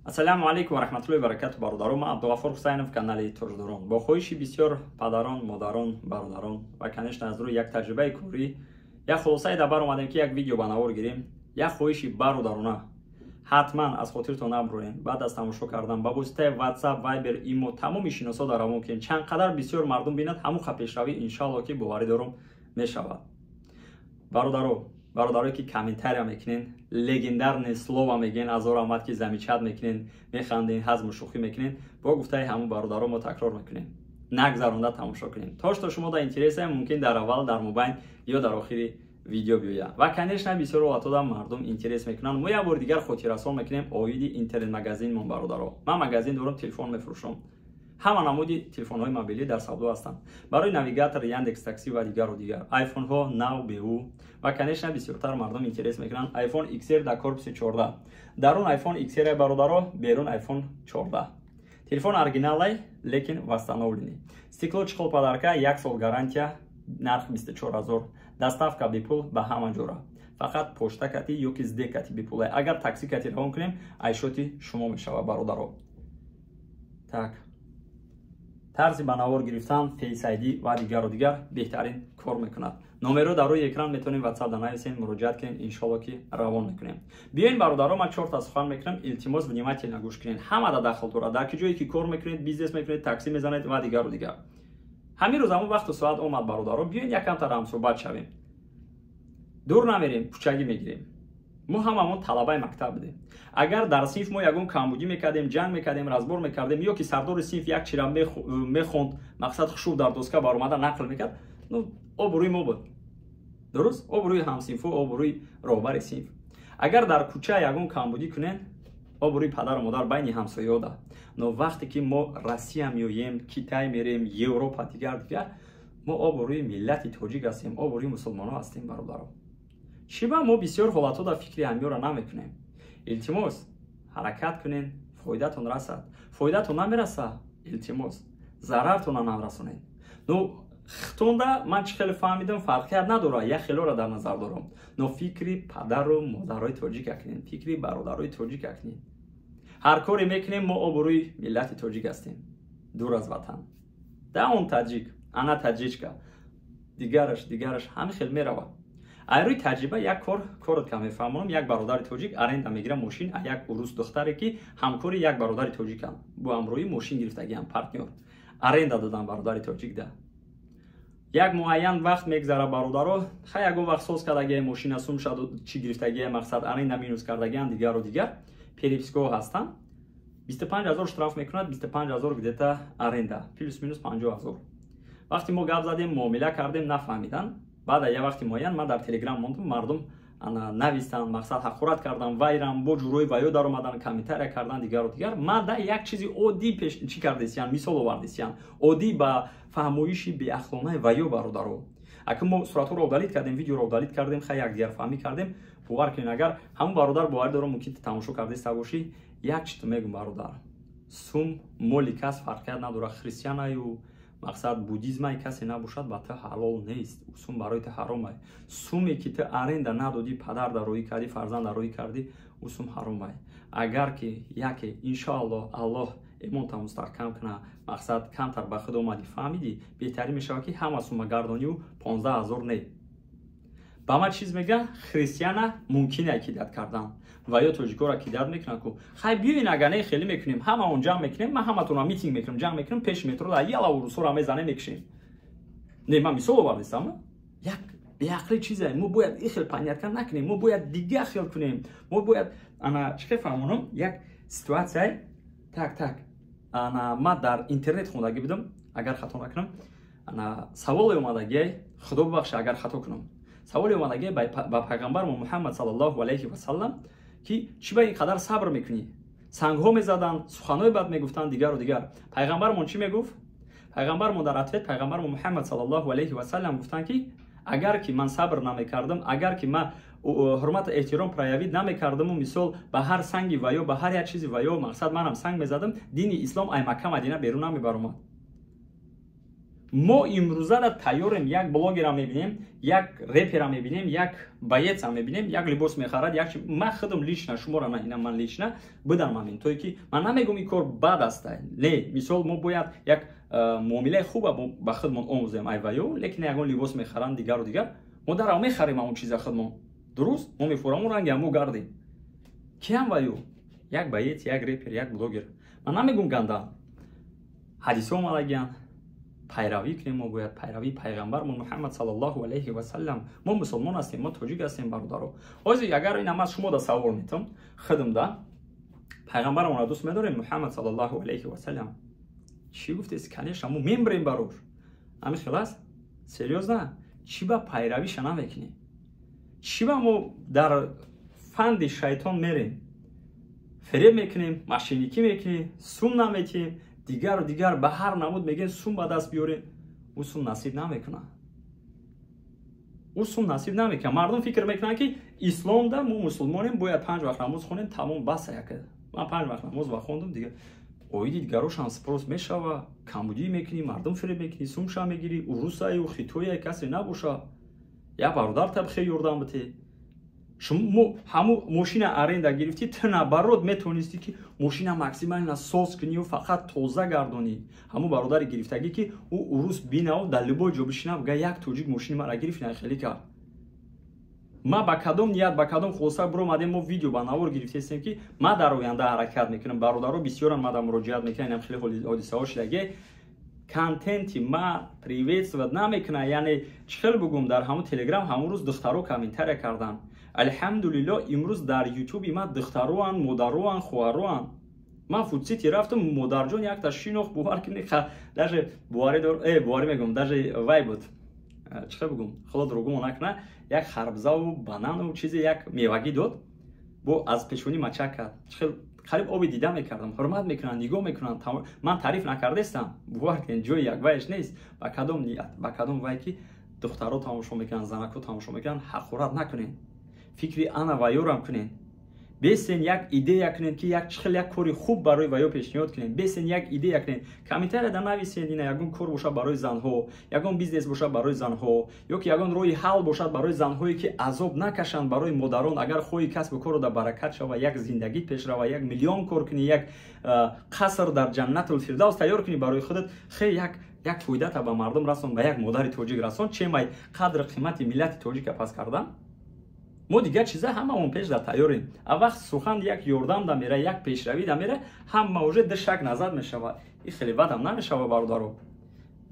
Ассалому алейкум ва раҳматуллоҳи ва баракатуҳ бародарон. Ман Абдуғаффор Ҳусайнов, канали Тоҷдорон. Бо хоҳиши бисёр падарон, модарон, бародарон ва конечно аз рӯи як таҷрибаи корӣ як хулосае дар бар омадем ки як видео ба навор гирем. Як хоҳиши бародарона ҳатман аз хотиртон набурем. Баъд аз тамошо кардан ба воситаи WhatsApp, Viber, Imo тамоми шиносо дар равон ки чанд бисёр мардум бинад ҳамун пешравӣ иншоалло ки боварӣ дорам мешавад. Бародарое ки комментария мекунен, легендарные слова мегӯен, азор омад ки замичат мекунен, механден, ҳазму шӯхӣ мекунен, бо гуфтаи ҳамун бародаро мо такрор мекунем. Нагзаронда тамошо кунем. То что шумо дар интересе мумкин дар аввал, дар мобайн ё дар охири видео биёяд. Ва конечно бисёр вақтода мардум интерес мекунанд. Мо як бори дигар хотиррасон мекунем оиди интернет магазинмон бародаро. Ман магазин дорам, телефон мефурӯшам. ҳама намуди телефонҳои мобилӣ дар савдо ҳастанд. Барои навигатор, Яндекс Такси ва дигару дигар. Айфонҳо, Now, BU ва конечно бисёртар мардум интерес мекунанд. iPhone XR дар корпуси 14. Дарун iPhone XR бародаро, берун iPhone 14. Телефон оригиналай, лекин восстановлений. Стекло чехол подарка, 1 сол гарантия, нарх 24000. Доставка бепул ба ҳама ҷора. Фақат почта кати ё ки SD кати бепулай. Агар такси кати равон кунем, айшоти шумо мешавад бародаро. Так. тарзи ба навор гирифтан, Face ID ва дигару дигар беҳтарин кор мекунад. Номеро дар рӯи экран метавонем WhatsApp дар нависем, муроҷиат кунем, иншоалло ки равон мекунем. Биёин бародаро, ман 4 та сухан мекунам, илтимос внимательно гӯш кунед. Ҳама дар дахл дорад. Дар ки ҷое ки кор мекунед, бизнес мекунед, такси мезанед ва дигару дигар. Ҳамин рӯз ҳамун вақту соат омад бародаро, биёин якамтар ҳамсӯҳбат шавем. Дур намерем, кӯчагӣ мегирем. мо ҳамамон талабаи мактаб будем. Агар дар синф мо ягон камбудӣ мекардем, ҷанг мекардем, разбор мекардем, ё ки сардори синф як чира мехонд, мақсад хушув дар доска баромада нақл мекард, обрӯи мо буд. Дуруст? Обрӯи ҳамсинфу, обрӯи роҳбари синф. Агар дар кӯча ягон камбудӣ кунен, обрӯи падару модар байни ҳамсоёда. Но вақте ки мо Россия меоем, Китай мерем, Европа дигар, мо обрӯи миллати тоҷик ҳастем, обрӯи мусулмонҳо ҳастем бародаро. Чиба мо бисёр ҳолатода фикри ҳамёра намекунем. Илтимос, ҳаракат кунен, фоидатон расад. Фоидатон намераса, илтимос, зарартона нарасонед. Но хтонда ман чӣ хеле фаҳмидам, фарқият надора, як хелора дар назар дорам. Но фикри падару модарои тоҷика кунед, фикри бародарои тоҷика кунед. Ҳар коре мекунем, мо обрӯи миллати тоҷик ҳастем, дур аз ватан. Да он таҷик, ана таҷичка, дигараш ҳамин хел меравад. Айрӯи таҷриба як коротка мефаҳмонам. Як бародари тоҷик аренда мегирам мошин а як урус духтаре ки ҳамкори як бародари тоҷикам. Бо ҳамроҳӣ мошин гирифтагиам, партнёр. Аренда додам бародари тоҷик да. Як муайян вақт мегзара бародаро, ягон вақт соз кардагиам мошина сум шад, чӣ гирифтагиам, мақсад аренда минус кардагиам, дигару дигар. Перепискаҳо ҳастанд. 25000 штраф мекунад, 25000 где-то аренда, плюс минус 50000. Вақте мо гап задем, муомила кардем, нафаҳмидан. Баъд аз як вақти муайян ман дар телеграм мондам, мардум навистанд, мақсад ҳақорат кардан, вайрам бо ҷурӯи ваё дар омадан, комментария кардан, дигару дигар. Ман да як чизи оддӣ чӣ кардесиян, мисол овардесиян, оддӣ ба фаҳмоиши беахлонаи ваё бародаро. Ака мо суратҳоро одалит кардем, видеоро одалит кардем, хай якдигарфаҳмӣ кардем, бовар кунед. Агар ҳамун бародар боварӣ дорам, мумкин тамошо кардаиста бошӣ, як читу мегум бародар. Сум моли кас фарқият надорад, христианаю, мақсад буддизмай касе набошад, ба ту ҳалол нест. Сум барои ту ҳаромай. Суме ки ту аренда надодӣ, падар дароӣ кардӣ, фарзанд дароӣ кардӣ, у сум ҳаромай. Агар ки яке иншоалло Аллоҳ имонтан мустаҳкам куна, мақсад камтар ба худ омадӣ, фаҳмидӣ, беҳтарин мешавад ки ҳама сума гардонию 15000 не. Ба ман чиз мегӯянд, христиана мумкин акидат кардан ва ё тоҷикора акидат мекунанд ку хай биёин агар не хеле мекунем, ҳамаон ҷамъ мекунем, ман ҳаматонро митинг мекунам, ҷамъ мекунам, пеши метро яла урусҳоро мезанем, мекушем. Не, ман мисол овардистам. Як беақли чизе, мо бояд ин хел паниятка накунем, мо бояд дигар хел кунем. Мо бояд чӣ хел фаҳмонам, як ситуатсияи ман дар интернет хондагӣ будам, агар хато накунам, саволе омадагиай, худо бубахша агар хато кунам. Саволе омадагиай ба пайғамбар Муҳаммад саллаллоҳу алайҳи ва саллам ки чиба ин қадар сабр мекунӣ? Сангҳо мезаданд, суханои бад мегуфтанд, дигару дигар. Пайғамбармон чӣ мегуфт? Пайғамбармон дар ответ пайғамбар Муҳаммад саллаллоҳу алайҳи ва саллам гуфтанд ки агар ки ман сабр намекардам, агар ки ман ҳурмату эҳтиром проявид намекардаму мисол ба ҳар санги ваё, ба ҳар як чизи ваё, мақсад манам санг мезадам, дини ислом ай Макка Мадина берун намебаромад. мо имрӯзара тайёрем, як блогера мебинем, як репера мебинем, як боеца мебинем, як либос мехарад, як ман худам лично шуморо на ина ман лично бидарам амин то ки ман намегум ин кор бад аст не мисол мо бояд як муомилаи хуба ба худмон омӯзем ай ваё лекин ягон либос мехаранд дигару дигар мо даро мехарем он чиза худмон дуруст мо мефурам он ранги мо гардем киам ваё як боец як репер як блогер ман намегум ганда ҳадисҳо омадагиян пайравӣ кунем мо бояд пайравӣ пайғамбармон муҳаммад саллаллоҳу алайҳи васаллам мо мусулмон ҳастем мо тоҷик ҳастем бародаро ҳозир агар ин ҳама шумо да савол метам худмда пайғамбарамонро дӯст медорем муҳаммад саллаллоҳу алайҳи васаллам чӣ гуфтест конечно мо мембирем барош ҳамин хилас серьёзна чӣ ба пайравиша намекунем чӣ ба мо дар фанди шайтон мерем фиреб мекунем мошенникӣ мекунем сум наметиҳем дигару дигар ба ҳар намуд мегӯем сум ба даст биёрем ӯ сум насиб намекунад ӯ сум насиб намекунад мардум фикр мекунанд ки исломда мо мусулмонем бояд 5 вақт намоз хонем тамом баса яка ман 5 вақт намоз ва хондум дигар оиди дигарошам спрос мешава камбудӣ мекунӣ мардум фиреб мекунӣ сумша мегирӣ урусаю хитоя касе набоша як бародар табхе ёрдам бите шумо ҳамун мошина аренда гирифтӣ ту наоборот метавонистӣ ки мошина максимально соз кунию фақат тоза гардонӣ ҳамун бародари гирифтагӣ ки ӯ урус бинав дар либои ҷо бишинав га як тоҷик мошини мара гирифт хеле кард ма ба кадом ният ба кадом хулоса биромадем мо видео ба навор гирифтестем ки ма дар оянда ҳаракат мекунам бародаро бисёран ма дар муроҷиат мекунам хеле ҳодисаҳо шудаге контенти ма приветствовать намекунад яъне чӣ хел бугум дар ҳамун телеграм ҳамун рӯз духтаро комментария карданд алҳамдулилло имрӯз дар ютуби ма духтароанд модароанд хоҳароанд ман футсити рафтам модарҷон якта шинохт бовар кунед даже буварӣ мегӯм даже вай буд чӣ хел бугум худо дурӯгумо накунад як харбзаву банану чизе як мевагӣ дод бо аз пешонӣ мачак кард чӣ хел қариб оби дида мекардам ҳурмат мекунанд нигоҳ мекунанд ман таъриф накардестам бувар кунед ҷои як вайш нест ба кадом ният ба кадом вай ки духтаро тамошо мекунанд занако тамошо мекунанд ҳақорат накунед фикри ана ваёрам кунед бесен як идея кунед ки як чихел як кори хуб барои ваё пешниҳод кунед бесен як идея кунед комментарияда нависед ина ягон кор бошад барои занҳо ягон бизнес бошад барои занҳо ё ки ягон роҳи ҳал бошад барои занҳое ки азоб накашанд барои модарон агар хоҳӣ касбу кору дар баракат шава як зиндагӣ пеш рава як миллион кор кунӣ як қаср дар ҷаннатулфирдавс тайёр кунӣ барои худат хеле як фоидата ба мардум расон ба як модари тоҷик расон чемай қадри қимати миллати тоҷика пас кардан мо дигар чиза ҳамаон пеш дар тайёрем а вақт сухан як ёрдам да мера як пешравӣ да мера ҳама уже дишак назад мешавад ин хеле бадам намешава бародаро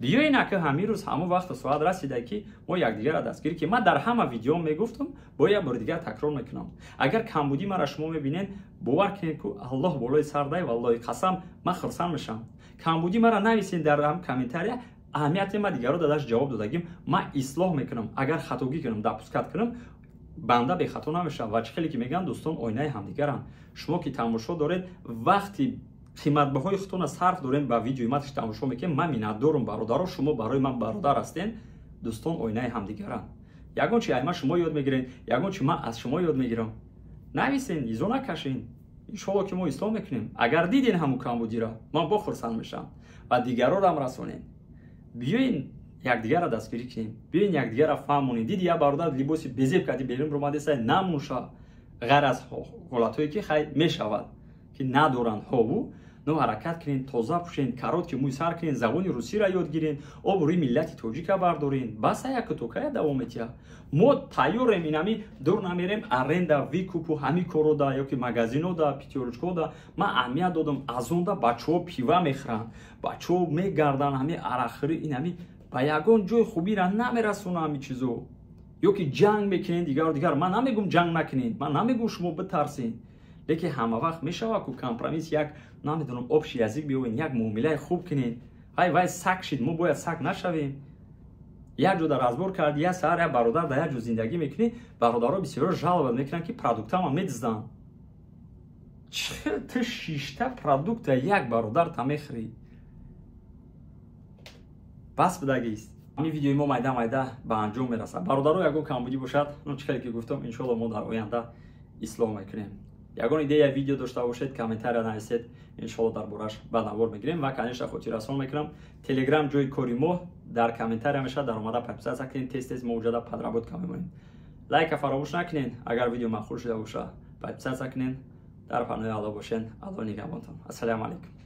биёин ака ҳамин рӯз ҳамун вақту соат расида ки мо якдигара дастгирӣ ки ман дар ҳама видеом мегуфтам бо як бори дигар такрор мекунам агар камбудӣ мара шумо мебинед бовар кунед ки аллоҳ болои сар дай валлоҳи қасам ман хурсанд мешам камбудӣ мара нависед дар ҳам комментария аҳамияти ма дигаро дадаш ҷавоб додагим ман ислоҳ мекунам агар хатогӣ кунам допускат кунам банда бехато намешавад ва чӣ хеле ки мегӯянд дӯстон оинаи ҳамдигаранд шумо ки тамошо доред вақти қиматбаҳои худтона сарф дорем ба видеои ман ки тамошо мекунем ман миннатдорум бародаро шумо барои ман бародар ҳастен дӯстон оинаи ҳамдигаранд ягон чи айма шумо ёд мегиред ягон чи ман аз шумо ёд мегирам нависен изо накашен иншоалло ки мо ислоҳ мекунем агар дидин ҳамун камбудиро ман бо хурсанд мешам ва дигарорам расонем биёин якдигара дастгирӣ кунем биёин якдигара фаҳмонем диди як бародар либоси безеб кади берун биромадеса намуша ғайр аз ҳолатҳое ки хай мешавад ки надоранд ҳову но ҳаракат кунен тоза пӯшен каротки мӯи сар кунен забони русиро ёд гирен обрӯи миллати тоҷика бардорен баса якутокая давом етия мо тайёрем инами дур намерем аренда викупу ҳамин корода ёки магазинода питёрочкода ман аҳамият додам аз онда бачаҳо пива мехӯранд бачаҳо мегарданд ҳамин арақхӯрӣ инами ба ягон ҷои хубира намерасонам ҳамин чизо ё ки ҷанг мекунен дигару дигар ман намегӯм ҷанг накунед ман намегӯм шумо битарсен лекин ҳама вақт мешавад ку компромисс як намедонам обши язик биёвен як муомилаи хуб кунед вай саг шид мо бояд саг нашавем як ҷо дар разбор карди як саҳар як бародар дар як ҷо зиндагӣ мекунӣ бародаро бисёро жалобат мекунанд ки продуктама медизданд чихел ту шишта продукта як бародар та мехӯрӣ бас бидагист ҳамин видеои мо майда майда ба анҷом мерасад бародаро ягон камбудӣ бошад чӣ хеле ки гуфтам иншоалло мо дар оянда ислоҳ мекунем ягон идея видео дошта бошед комментария нависед, иншалло дар бораш баднавор мегирем ва конечно хотиррасон мекунам телеграм ҷои кори мо дар комментария мешавад, дар омада подписатсия кунед, тез мо уҷада подработка мемонем. лайка фаромӯш накунед, агар видео маъқул шуда боша подписатсия кунед. дар паноҳи Алло бошед. Алло нигаҳбонтон. Ассалому алайкум.